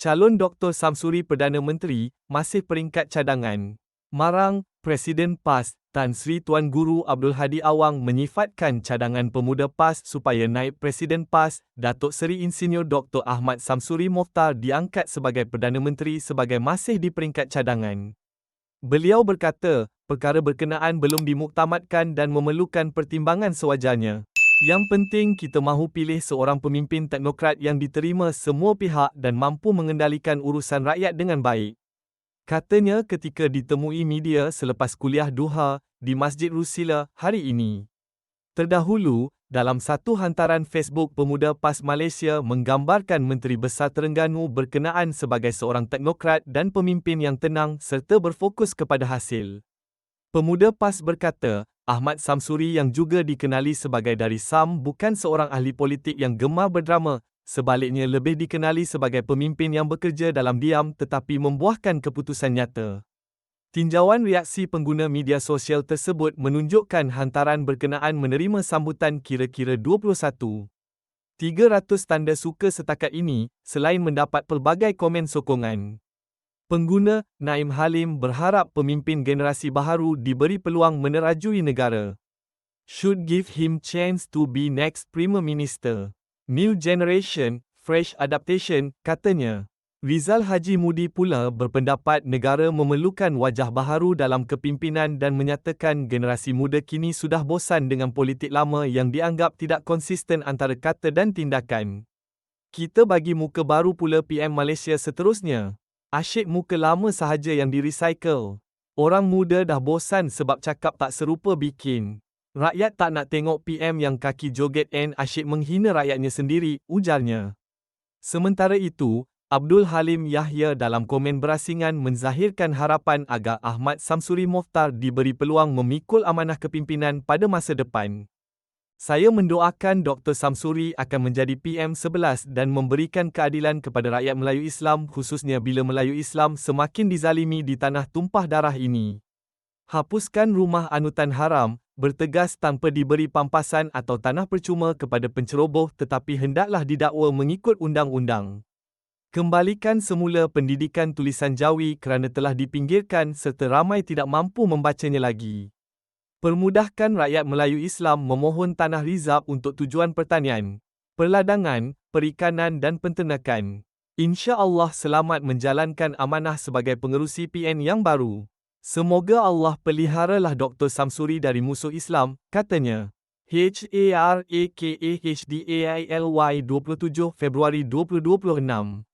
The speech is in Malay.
Calon Dr. Samsuri Perdana Menteri, masih peringkat cadangan. Marang, Presiden PAS, Tan Sri Tuan Guru Abdul Hadi Awang menyifatkan cadangan pemuda PAS supaya naib Presiden PAS, Datuk Seri Insinyur Dr. Ahmad Samsuri Mokhtar diangkat sebagai Perdana Menteri sebagai masih di peringkat cadangan. Beliau berkata, perkara berkenaan belum dimuktamadkan dan memerlukan pertimbangan sewajarnya. Yang penting kita mahu pilih seorang pemimpin teknokrat yang diterima semua pihak dan mampu mengendalikan urusan rakyat dengan baik. Katanya ketika ditemui media selepas kuliah duha di Masjid Rusila hari ini. Terdahulu, dalam satu hantaran Facebook, Pemuda PAS Malaysia menggambarkan Menteri Besar Terengganu berkenaan sebagai seorang teknokrat dan pemimpin yang tenang serta berfokus kepada hasil. Pemuda PAS berkata, Ahmad Samsuri yang juga dikenali sebagai dari SAM bukan seorang ahli politik yang gemar berdrama, sebaliknya lebih dikenali sebagai pemimpin yang bekerja dalam diam tetapi membuahkan keputusan nyata. Tinjauan reaksi pengguna media sosial tersebut menunjukkan hantaran berkenaan menerima sambutan kira-kira 21,300 tanda suka setakat ini, selain mendapat pelbagai komen sokongan. Pengguna, Naim Halim berharap pemimpin generasi baharu diberi peluang menerajui negara. Should give him chance to be next Prime Minister. New generation, fresh adaptation, katanya. Rizal Haji Mudi pula berpendapat negara memerlukan wajah baharu dalam kepimpinan dan menyatakan generasi muda kini sudah bosan dengan politik lama yang dianggap tidak konsisten antara kata dan tindakan. Kita bagi muka baru pula PM Malaysia seterusnya. Asyik muka lama sahaja yang di-recycle. Orang muda dah bosan sebab cakap tak serupa bikin. Rakyat tak nak tengok PM yang kaki joget asyik menghina rakyatnya sendiri, ujarnya. Sementara itu, Abdul Halim Yahya dalam komen berasingan menzahirkan harapan agar Ahmad Samsuri Mokhtar diberi peluang memikul amanah kepimpinan pada masa depan. Saya mendoakan Dr. Samsuri akan menjadi PM11 dan memberikan keadilan kepada rakyat Melayu Islam khususnya bila Melayu Islam semakin dizalimi di tanah tumpah darah ini. Hapuskan rumah anutan haram, bertegas tanpa diberi pampasan atau tanah percuma kepada penceroboh tetapi hendaklah didakwa mengikut undang-undang. Kembalikan semula pendidikan tulisan Jawi kerana telah dipinggirkan serta ramai tidak mampu membacanya lagi. Permudahkan rakyat Melayu Islam memohon tanah rizab untuk tujuan pertanian, perladangan, perikanan dan penternakan. Insya-Allah selamat menjalankan amanah sebagai pengerusi PN yang baru. Semoga Allah peliharalah Dr. Samsuri dari musuh Islam, katanya. HARAKAHDAILY 27 Februari 2026